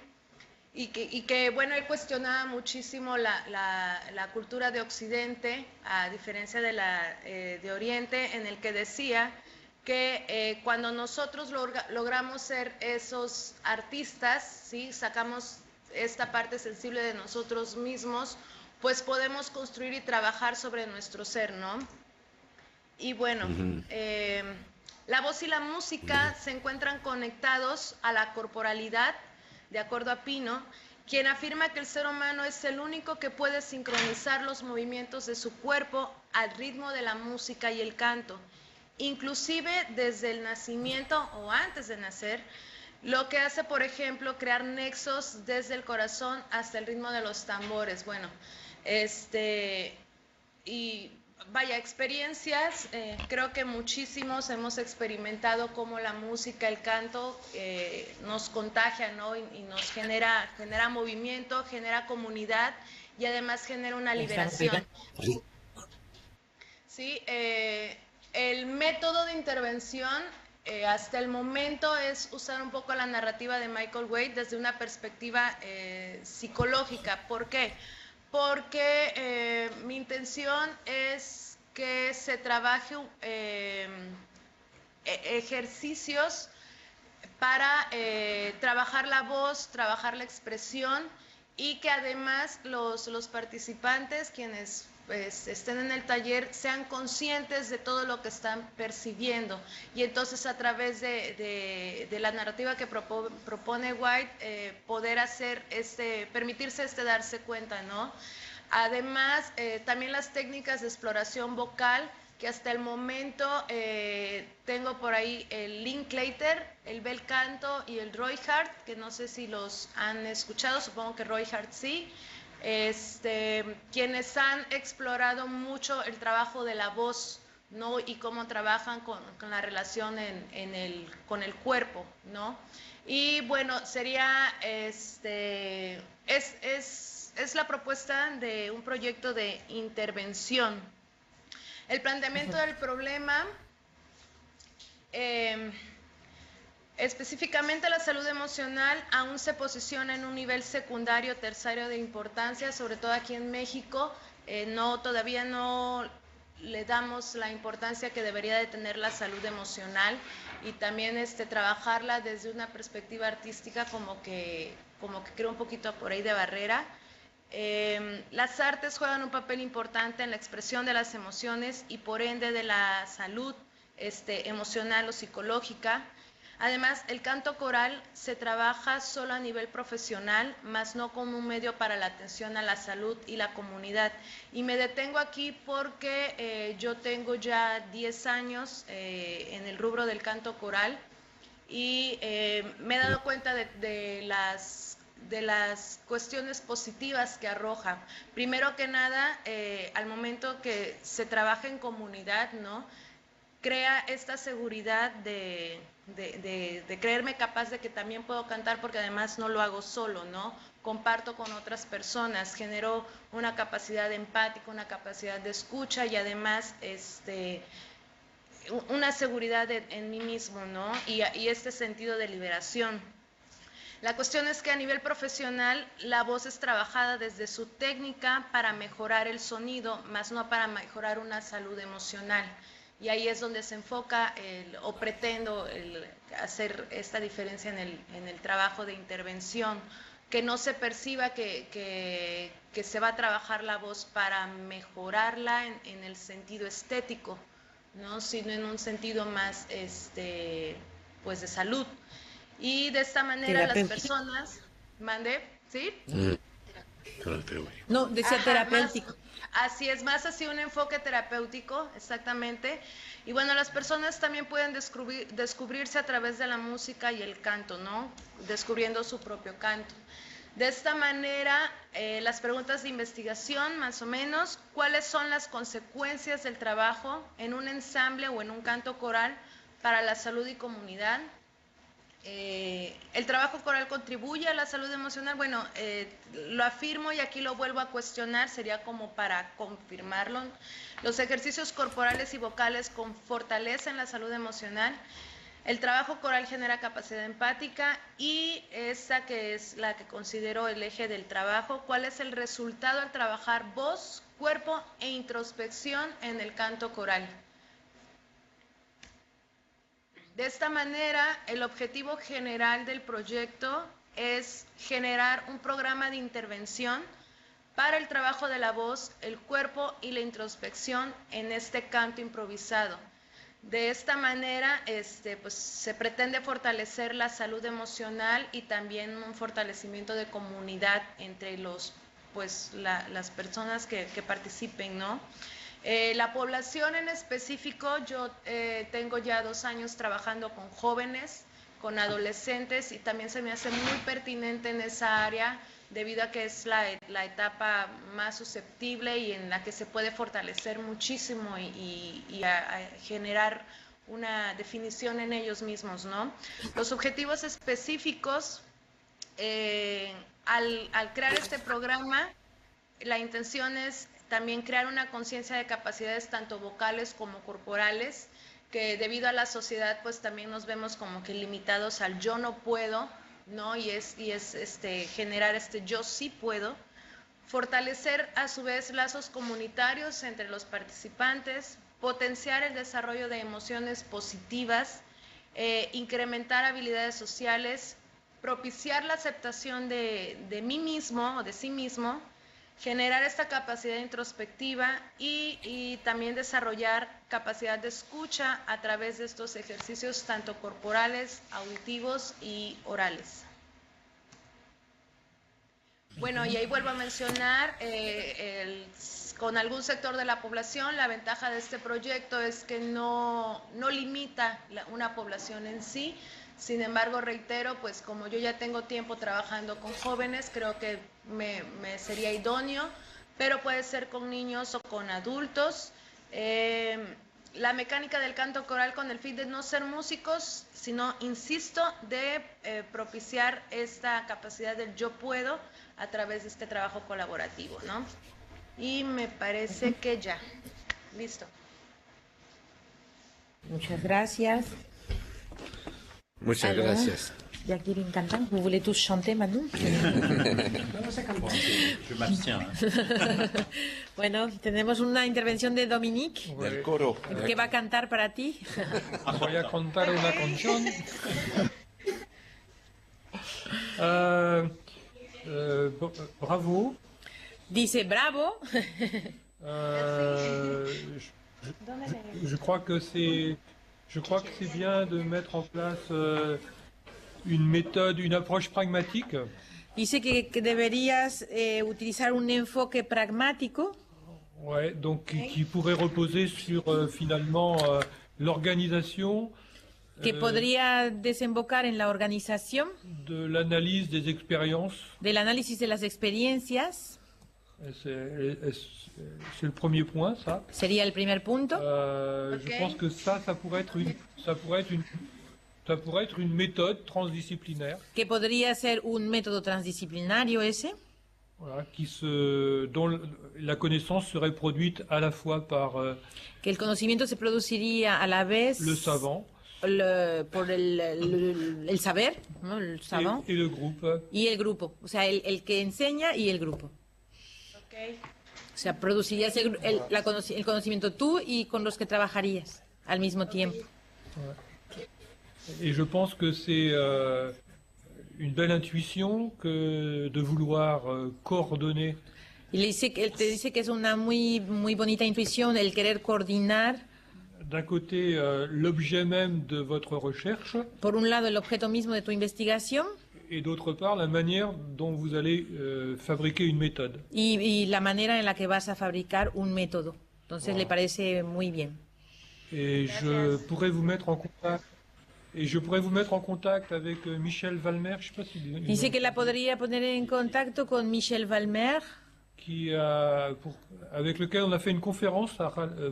bueno, él cuestionaba muchísimo la cultura de Occidente, a diferencia de la de Oriente, en el que decía que cuando nosotros logramos ser esos artistas, ¿sí? Sacamos esta parte sensible de nosotros mismos, pues podemos construir y trabajar sobre nuestro ser, ¿no? Y bueno, la voz y la música se encuentran conectados a la corporalidad, de acuerdo a Pino, quien afirma que el ser humano es el único que puede sincronizar los movimientos de su cuerpo al ritmo de la música y el canto, inclusive desde el nacimiento o antes de nacer, lo que hace, por ejemplo, crear nexos desde el corazón hasta el ritmo de los tambores. Bueno, y vaya, experiencias, creo que muchísimos hemos experimentado cómo la música, el canto nos contagia, ¿no? Y nos genera movimiento, genera comunidad y además genera una liberación. Sí, el método de intervención hasta el momento es usar un poco la narrativa de Michael Waite desde una perspectiva psicológica. ¿Por qué? Porque mi intención es que se trabaje ejercicios para trabajar la voz, trabajar la expresión y que además los participantes, quienes pues, estén en el taller sean conscientes de todo lo que están percibiendo, y entonces a través de la narrativa que propone White, poder hacer permitirse darse cuenta, ¿no? Además, también las técnicas de exploración vocal, que hasta el momento tengo por ahí el Linklater, el bel canto y el Roy-Hardt, que no sé si los han escuchado, supongo que Roy-Hardt sí. Quienes han explorado mucho el trabajo de la voz, ¿no? Y cómo trabajan con la relación con el cuerpo, ¿no? Y bueno, sería, es la propuesta de un proyecto de intervención. El planteamiento del problema, específicamente la salud emocional, aún se posiciona en un nivel secundario, terciario de importancia, sobre todo aquí en México. Todavía no le damos la importancia que debería de tener la salud emocional, y también trabajarla desde una perspectiva artística como que crea un poquito por ahí de barrera. Las artes juegan un papel importante en la expresión de las emociones y por ende de la salud emocional o psicológica. Además, el canto coral se trabaja solo a nivel profesional, más no como un medio para la atención a la salud y la comunidad. Y me detengo aquí porque yo tengo ya 10 años en el rubro del canto coral, y me he dado cuenta de las cuestiones positivas que arroja. Primero que nada, al momento que se trabaja en comunidad, ¿no?, crea esta seguridad de creerme capaz de que también puedo cantar, porque además no lo hago solo, ¿no? Comparto con otras personas, genero una capacidad empática, una capacidad de escucha, y además una seguridad en mí mismo, ¿no? Y este sentido de liberación. La cuestión es que a nivel profesional la voz es trabajada desde su técnica para mejorar el sonido, más no para mejorar una salud emocional. Y ahí es donde se enfoca o pretendo hacer esta diferencia en el trabajo de intervención, que no se perciba que se va a trabajar la voz para mejorarla en el sentido estético, ¿no?, sino en un sentido más pues de salud. Y de esta manera las personas... ¿Mande? ¿Sí? No, decía terapéutico. Así es, más así un enfoque terapéutico, exactamente. Y bueno, las personas también pueden descubrirse a través de la música y el canto, ¿no? Descubriendo su propio canto. De esta manera, las preguntas de investigación, más o menos, ¿cuáles son las consecuencias del trabajo en un ensamble o en un canto coral para la salud y comunidad? ¿El trabajo coral contribuye a la salud emocional? Bueno, lo afirmo y aquí lo vuelvo a cuestionar, sería como para confirmarlo. Los ejercicios corporales y vocales fortalecen la salud emocional. El trabajo coral genera capacidad empática, y esa que es la que considero el eje del trabajo. ¿Cuál es el resultado al trabajar voz, cuerpo e introspección en el canto coral? De esta manera, el objetivo general del proyecto es generar un programa de intervención para el trabajo de la voz, el cuerpo y la introspección en este canto improvisado. De esta manera, pues, se pretende fortalecer la salud emocional y también un fortalecimiento de comunidad entre las personas que participen, ¿no? La población en específico, yo tengo ya 2 años trabajando con jóvenes, con adolescentes, y también se me hace muy pertinente en esa área, debido a que es la etapa más susceptible y en la que se puede fortalecer muchísimo y a generar una definición en ellos mismos, ¿no? Los objetivos específicos, al crear este programa, la intención es también crear una conciencia de capacidades tanto vocales como corporales, que debido a la sociedad pues también nos vemos como que limitados al yo no puedo, ¿no? Y es generar yo sí puedo. Fortalecer a su vez lazos comunitarios entre los participantes, potenciar el desarrollo de emociones positivas, incrementar habilidades sociales, propiciar la aceptación de mí mismo o de sí mismo, generar esta capacidad introspectiva y también desarrollar capacidad de escucha a través de estos ejercicios tanto corporales, auditivos y orales. Bueno, y ahí vuelvo a mencionar, con algún sector de la población, la ventaja de este proyecto es que no limita una población en sí. Sin embargo, reitero, pues como yo ya tengo tiempo trabajando con jóvenes, creo que me sería idóneo, pero puede ser con niños o con adultos. La mecánica del canto coral con el fin de no ser músicos, sino, insisto, de propiciar esta capacidad del yo puedo a través de este trabajo colaborativo, ¿no? Y me parece que ya. Listo. Muchas gracias. Muchas gracias. Ya quieren cantar. ¿Vous voulez tous chanter maintenant? Je m'abstiens. Bueno, tenemos una intervención de Dominique. Del coro. ¿Qué va a cantar para ti? Voy a cantar una canción. Bravo. Dice bravo. Je crois que c'est bien de mettre en place une méthode, une approche pragmatique. Dice que deberías utilizar un enfoque pragmático. Ouais, donc qui pourrait reposer sur finalement l'organisation. Que podría desembocar en la organización. De l'analyse des expériences. Del análisis de las experiencias. C'est le premier point, ça. Sería el primer punto. Je pense que ça pourrait être une méthode transdisciplinaire. Que podría ser un método transdisciplinario ese. Voilà, dont la connaissance serait produite à la fois par que el conocimiento se produciría a la vez le savant por el saber, ¿no? El savant, et le groupe. Y el grupo, o sea, el que enseña y el grupo. Okay. O sea, producirías el conocimiento tú y con los que trabajarías al mismo tiempo. Et je pense que c'est une belle intuition que de vouloir coordonner. Y él te dice que es una muy bonita intuición el querer coordinar. D'un côté, l'objet même de votre recherche. Por un lado, el objeto mismo de tu investigación. Et d'autre part, la manière dont vous allez fabriquer une méthode. Y la manera en la que vas a fabricar un método. Entonces, le parece muy bien. Et je pourrais vous mettre en contact. Avec Michel Valmer, je sais pas si... Dice que la podría poner en contacto con Michel Valmer. Avec lequel on a fait une conférence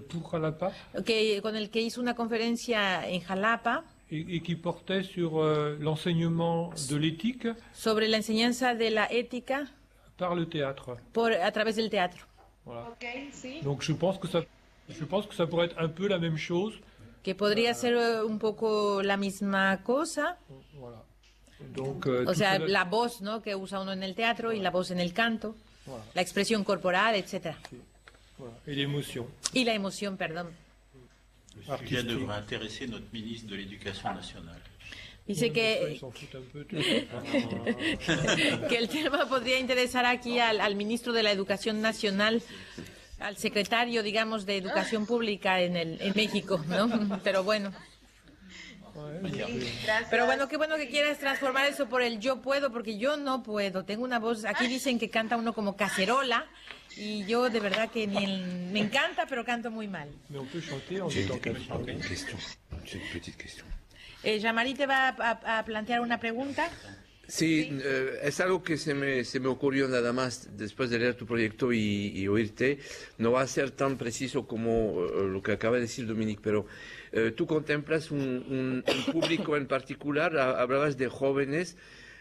pour Jalapa. Con el que hizo una conferencia en Jalapa. Et qui portait sur l'enseignement de l'éthique. Sobre la enseñanza de la ética. Par le théâtre. A través del teatro. Voilà. Okay, sí. Donc je pense que ça pourrait être un peu la même chose. Que podría ser un poco la misma cosa. Voilà. Donc, o sea, la voz, ¿no? Que usa uno en el teatro y la voz en el canto. Voilà. La expresión corporal, etc. Sí. Voilà. Et l'émotion. Y la emoción, perdón. Le sujet devrait intéresser notre ministre de l'Éducation nationale. Dice que el tema podría interesar aquí al ministro de la Educación Nacional, al secretario, digamos, de Educación Pública en México, ¿no? Pero bueno. Pero bueno, qué bueno que quieras transformar eso por el yo puedo, porque yo no puedo. Tengo una voz, aquí dicen que canta uno como cacerola, y yo de verdad que me encanta, pero canto muy mal. Jean-Marie te va a plantear una pregunta. Sí, es algo que se me ocurrió nada más después de leer tu proyecto y oírte. No va a ser tan preciso como lo que acaba de decir Dominique, pero tú contemplas un público en particular, hablabas de jóvenes.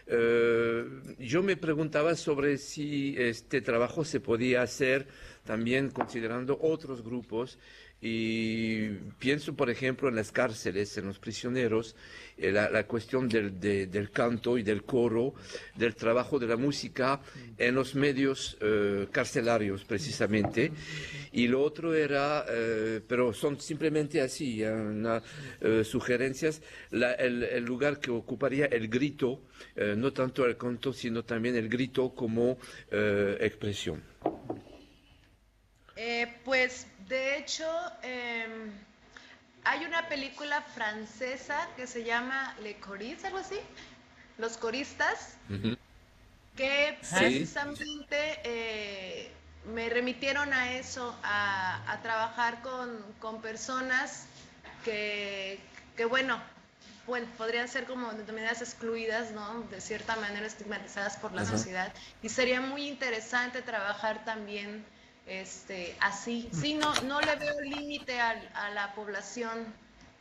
Yo me preguntaba sobre si este trabajo se podía hacer también considerando otros grupos. Y pienso, por ejemplo, en las cárceles, en los prisioneros, la cuestión del canto y del coro, del trabajo de la música en los medios carcelarios, precisamente. Y lo otro era, pero son simplemente así, sugerencias, el lugar que ocuparía el grito, no tanto el canto, sino también el grito como expresión. Pues de hecho hay una película francesa que se llama Les Choristes, algo así, Los Coristas, que precisamente me remitieron a eso, a trabajar con personas que bueno, podrían ser como denominadas excluidas, ¿no? De cierta manera estigmatizadas por la sociedad, y sería muy interesante trabajar también así. Sí, no le veo límite a la población.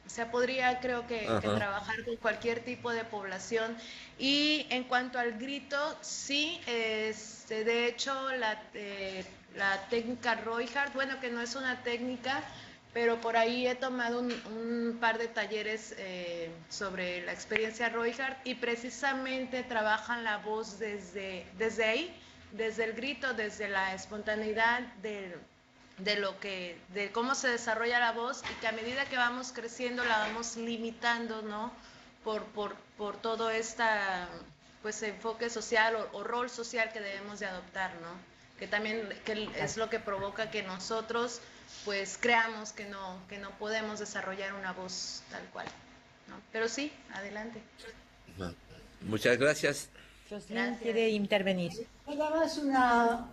O sea, podría, creo que trabajar con cualquier tipo de población. Y en cuanto al grito, sí, de hecho, la técnica Reinhardt, bueno, que no es una técnica, pero por ahí he tomado un par de talleres sobre la experiencia Reinhardt, y precisamente trabajan la voz desde ahí, desde el grito, desde la espontaneidad de cómo se desarrolla la voz, y que a medida que vamos creciendo la vamos limitando, ¿no? Por todo pues enfoque social o rol social que debemos de adoptar, ¿no? Que también es lo que provoca que nosotros pues creamos que no podemos desarrollar una voz tal cual, ¿no? Pero sí, adelante. Muchas gracias. Jocelyn quiere intervenir. Nada más una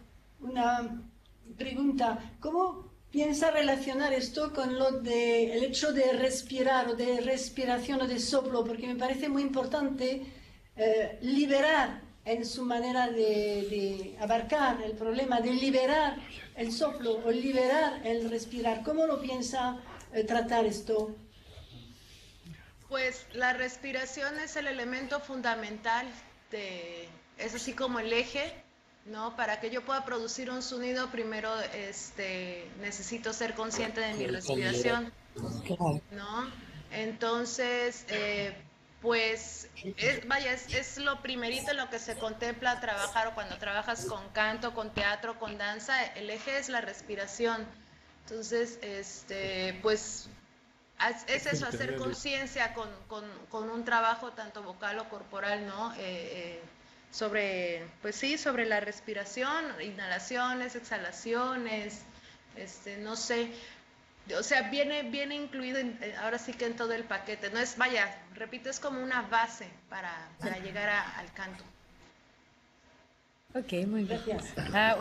pregunta. ¿Cómo piensa relacionar esto con el hecho de respirar, o de respiración o de soplo? Porque me parece muy importante liberar en su manera de abarcar el problema, de liberar el soplo o liberar el respirar. ¿Cómo lo piensa tratar esto? Pues la respiración es el elemento fundamental, es así como el eje, ¿no? Para que yo pueda producir un sonido, primero necesito ser consciente de mi respiración, ¿no? Entonces, pues, es lo primerito en lo que se contempla trabajar, o cuando trabajas con canto, con teatro, con danza, el eje es la respiración. Entonces, pues, es eso, hacer conciencia con un trabajo tanto vocal o corporal, ¿no? Sobre la respiración, inhalaciones, exhalaciones, no sé. O sea, viene incluido ahora sí que en todo el paquete. No es, repito, es como una base para llegar al canto. Ok, muy bien.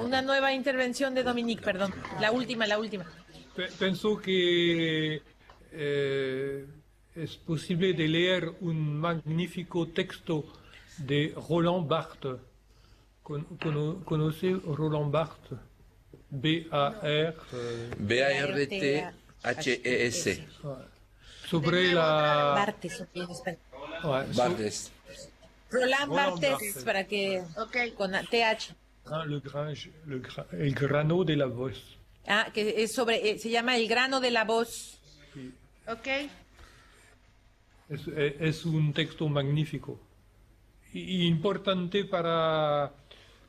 Una nueva intervención de Dominique, perdón. La última. Pienso que es posible de leer un magnífico texto de Roland Barthes. ¿Conoce Roland Barthes? B-A-R-T-H-E-S. Sobre la... Barthes. Barthes. Roland Barthes, para que... Con TH. El grano de la voz. Que es se llama El grano de la voz. Sí. Ok. Es un texto magnífico. Y importante para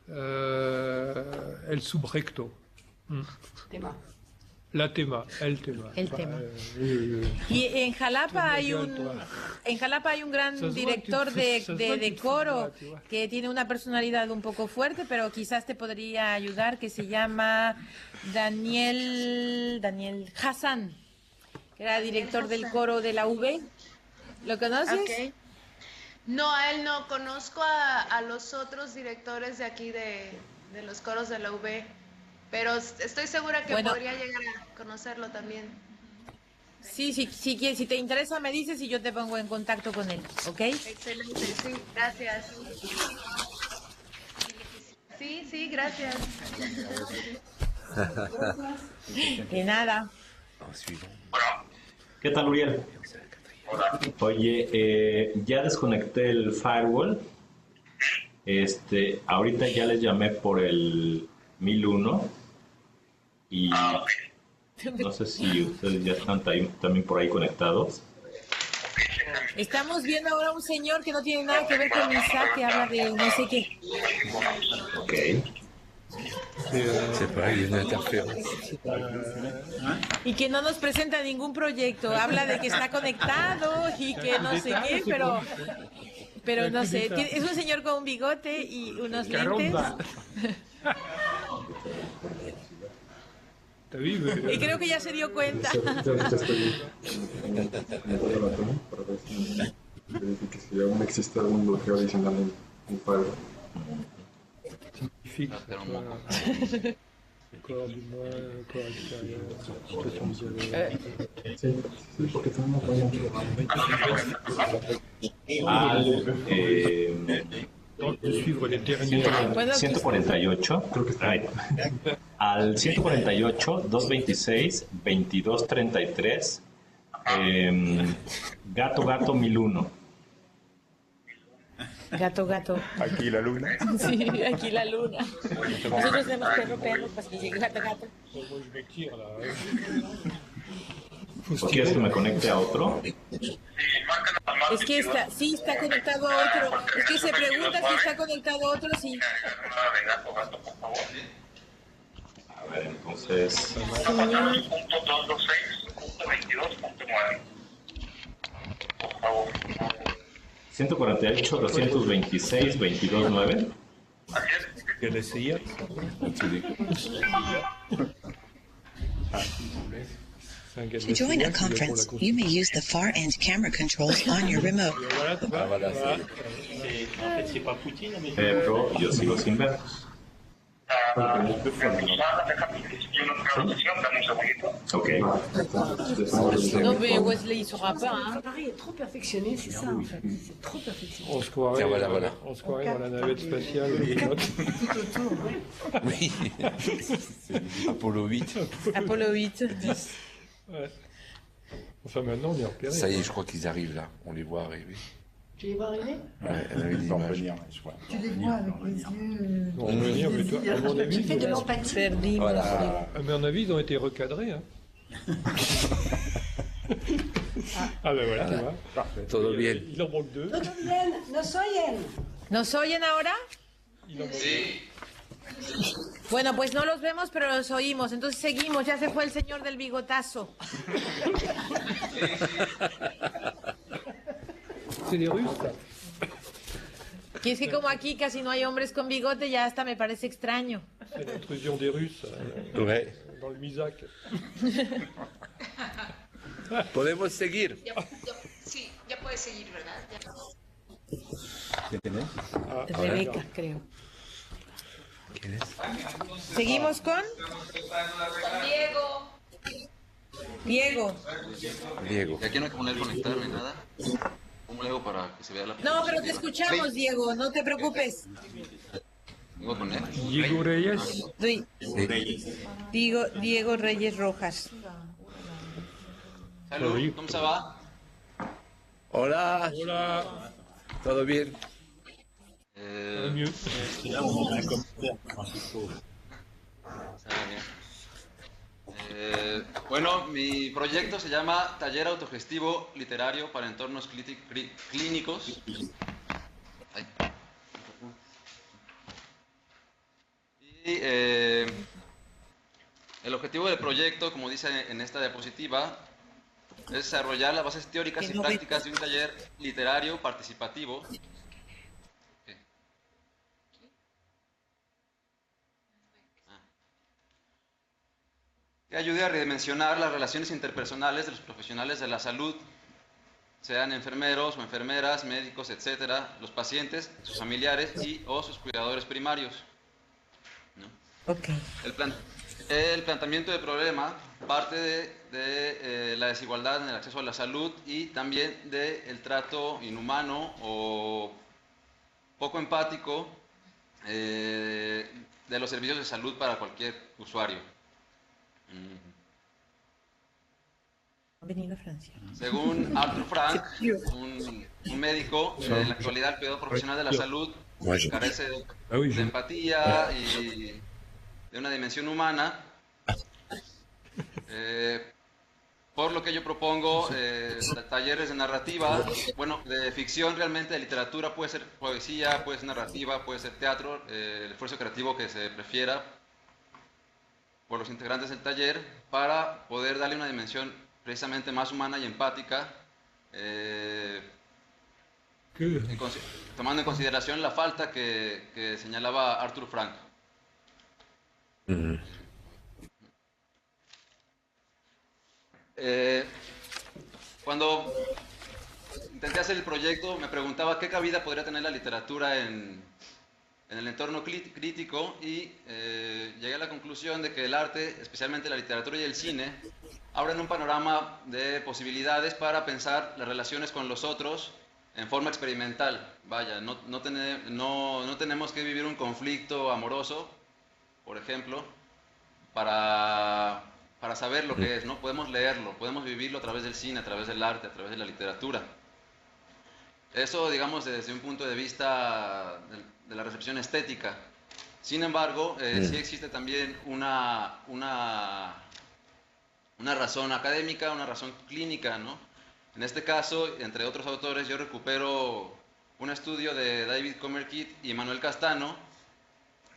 el sujeto. El tema. Y en Jalapa hay un gran director de coro que tiene una personalidad un poco fuerte, pero quizás te podría ayudar, que se llama Daniel Hassan, que era director del coro de la UB. ¿Lo conoces? Okay. No, a él no. Conozco a los otros directores de aquí de los coros de la UB, pero estoy segura que podría llegar a conocerlo también. Sí, si te interesa me dices y yo te pongo en contacto con él, ¿ok? Excelente, sí, gracias. Sí, gracias. De nada. ¿Qué tal, Uriel? Oye, ya desconecté el firewall. Ahorita ya les llamé por el 1001 y no sé si ustedes ya están también por ahí conectados. Estamos viendo ahora un señor que no tiene nada que ver con Isaac, que habla de no sé qué. Ok. Y que no nos presenta ningún proyecto. Habla de que está conectado y que no sé qué, pero no sé. Es un señor con un bigote y unos lentes. T'as vu Y creo que ya se dio cuenta. Verifique si aún existe algún bloqueo adicional en Fiverr. Fixe. Corps du moins, corps extérieur, situation visuelle. Sí, porque tenemos Suivre les dernières. 148, al 148, 226, 2233, Gato 1001. Gato. Aquí la luna. Sí, aquí la luna. Nosotros tenemos perro, pues que llegue gato. ¿Quieres que me conecte a otro? Es que está conectado a otro. Es que se pregunta si está conectado a otro, sí. A ver, entonces... 148, 226, 22.9. ¿Qué decía? To join a conference, you may use the far end camera controls on your remote. Pero yo sigo sin ver. Ok. Non, mais Wesley, il saura pas. Hein. Pareil, trop perfectionné, c'est ça en fait. C'est trop perfectionné. On se croirait, on se croirait dans la navette spatiale. Tout autour, oui. Oui, Apollo 8. Apollo 8. 10. Ouais. Enfin, maintenant, on est repéré. Ça y est, je crois qu'ils arrivent là. On les voit arriver. Tu les vois arriver? Ouais, avec l'image. Tu les vois avec les yeux. On peut venir, mais toi, à mon avis, Tu fais de l'empathie. Voilà. À mon avis, ils ont été recadrés. Hein. Ah ben voilà, tu vois. Parfait. Todo bien. Il en manque deux. Todo bien, nos oyen. ¿Nos oyen ahora? Sí. Bueno, pues no los vemos, pero los oímos. Entonces seguimos. Ya se fue el señor del bigotazo. C'est des Russes, ça. Y es que como aquí casi no hay hombres con bigote, ya hasta me parece extraño. C'est l'intrusion des Russes Ouais. dans le Misak. Podemos seguir. Sí, ya puedes seguir, ¿verdad? ¿Qué tenés? Rebeca, creo. ¿Quién es? Seguimos con Diego. Diego. Aquí no hay que poner conectar ni nada. ¿Cómo le hago para que se vea la No, pero te escuchamos, Diego, no te preocupes. ¿Voy a poner? Diego Reyes. Sí. Diego Reyes Rojas. Salud, ¿cómo se va? Hola. Hola. ¿Todo bien? Bueno, mi proyecto se llama Taller Autogestivo Literario para Entornos Clínicos. Ay. Y el objetivo del proyecto, como dice en esta diapositiva, es desarrollar las bases teóricas y prácticas de un taller literario participativo que ayude a redimensionar las relaciones interpersonales de los profesionales de la salud, sean enfermeros o enfermeras, médicos, etcétera, los pacientes, sus familiares o sus cuidadores primarios, ¿no? Okay. El planteamiento del problema parte de la desigualdad en el acceso a la salud y también del trato inhumano o poco empático de los servicios de salud para cualquier usuario. Venido a Francia. Según Arthur Frank, un médico, en la actualidad el cuidado profesional de la salud carece de empatía y de una dimensión humana, por lo que yo propongo talleres de narrativa, bueno, de ficción realmente, de literatura, puede ser poesía, puede ser narrativa, puede ser teatro, el esfuerzo creativo que se prefiera por los integrantes del taller para poder darle una dimensión precisamente más humana y empática, tomando en consideración la falta que señalaba Arthur Frank. Cuando intenté hacer el proyecto, me preguntaba qué cabida podría tener la literatura en el entorno crítico y llegué a la conclusión de que el arte, especialmente la literatura y el cine, abren un panorama de posibilidades para pensar las relaciones con los otros en forma experimental. Vaya, no tenemos que vivir un conflicto amoroso, por ejemplo, para saber lo que es, ¿no? Podemos leerlo, podemos vivirlo a través del cine, a través del arte, a través de la literatura. Eso, digamos, desde un punto de vista de la recepción estética. Sin embargo, sí existe también una razón académica, una razón clínica, ¿no? En este caso, entre otros autores, yo recupero un estudio de David Comerkit y Manuel Castano,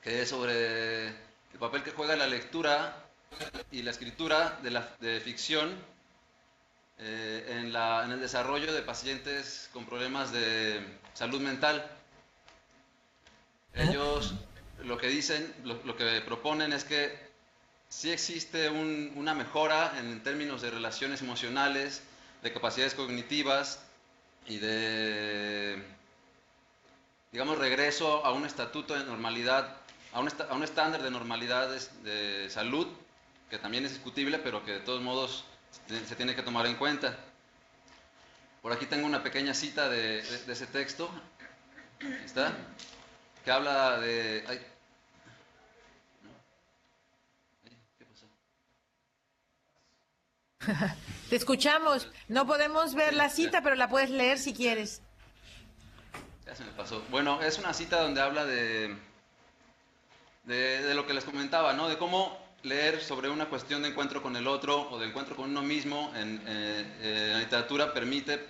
que es sobre el papel que juega la lectura y la escritura de ficción en el desarrollo de pacientes con problemas de salud mental. Ellos lo que dicen, lo que proponen es que sí existe una mejora en términos de relaciones emocionales, de capacidades cognitivas y de, digamos, regreso a un estatuto de normalidad, a un estándar de normalidad de salud, que también es discutible, pero que de todos modos se tiene que tomar en cuenta. Por aquí tengo una pequeña cita de ese texto, ¿está? Que habla de... Ay, ¿qué pasó? Te escuchamos. No podemos ver la cita, pero la puedes leer si quieres. Ya se me pasó. Bueno, es una cita donde habla de lo que les comentaba, ¿no? De cómo leer sobre una cuestión de encuentro con el otro o de encuentro con uno mismo en la literatura permite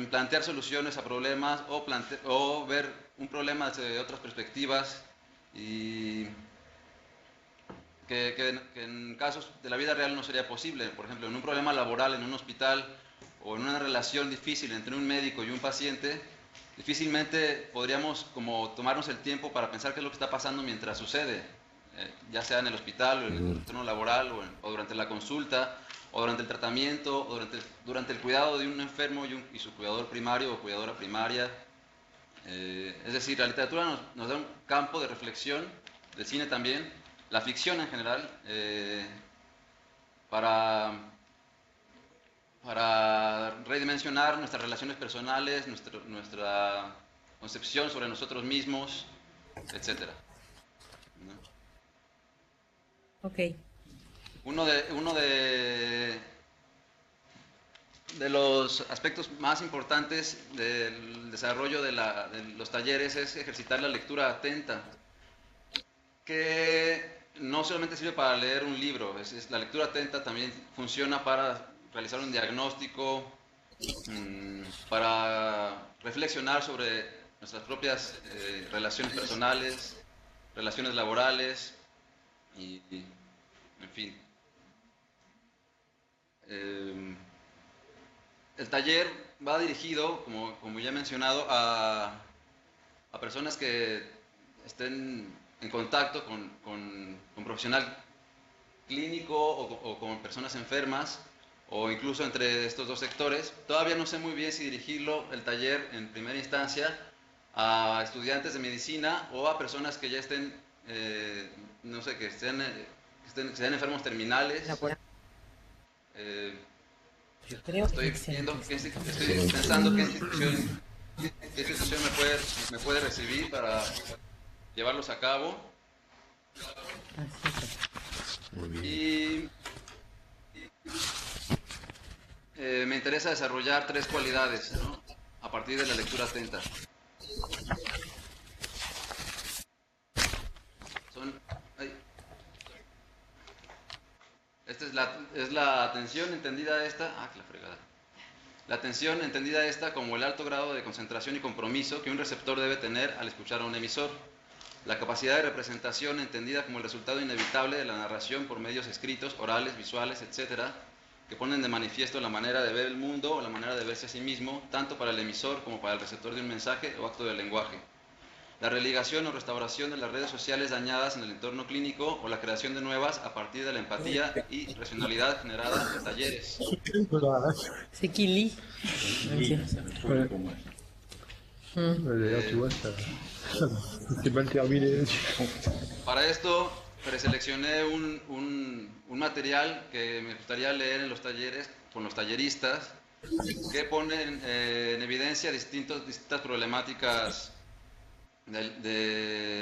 plantear soluciones a problemas o ver un problema desde otras perspectivas y que en casos de la vida real no sería posible. Por ejemplo, en un problema laboral, en un hospital o en una relación difícil entre un médico y un paciente, difícilmente podríamos como tomarnos el tiempo para pensar qué es lo que está pasando mientras sucede, ya sea en el hospital o en el entorno laboral o durante la consulta o durante el tratamiento o durante el cuidado de un enfermo y su cuidador primario o cuidadora primaria. Es decir, la literatura nos da un campo de reflexión, el cine también, la ficción en general, para redimensionar nuestras relaciones personales, nuestra concepción sobre nosotros mismos, etc. ¿No? Ok. Uno de los aspectos más importantes del desarrollo de los talleres es ejercitar la lectura atenta, que no solamente sirve para leer un libro, la lectura atenta también funciona para realizar un diagnóstico, para reflexionar sobre nuestras propias relaciones personales, relaciones laborales y en fin. El taller va dirigido, como ya he mencionado, a personas que estén en contacto con un profesional clínico o con personas enfermas, o incluso entre estos dos sectores. Todavía no sé muy bien si dirigirlo, el taller, en primera instancia, a estudiantes de medicina o a personas que ya estén, no sé, que sean enfermos terminales. Estoy pensando qué institución me puede recibir para llevarlos a cabo. Y me interesa desarrollar 3 cualidades, ¿no?, a partir de la lectura atenta. Esta es la atención entendida la fregada. La atención entendida como el alto grado de concentración y compromiso que un receptor debe tener al escuchar a un emisor. La capacidad de representación entendida como el resultado inevitable de la narración por medios escritos, orales, visuales, etcétera, que ponen de manifiesto la manera de ver el mundo o la manera de verse a sí mismo, tanto para el emisor como para el receptor de un mensaje o acto del lenguaje. la religación o restauración de las redes sociales dañadas en el entorno clínico o la creación de nuevas a partir de la empatía y racionalidad generada en talleres. C'est qui lit. D'ailleurs, tu vois, c'est mal terminé. Para esto preseleccioné un material que me gustaría leer en los talleres con los talleristas que ponen en evidencia distintas problemáticas de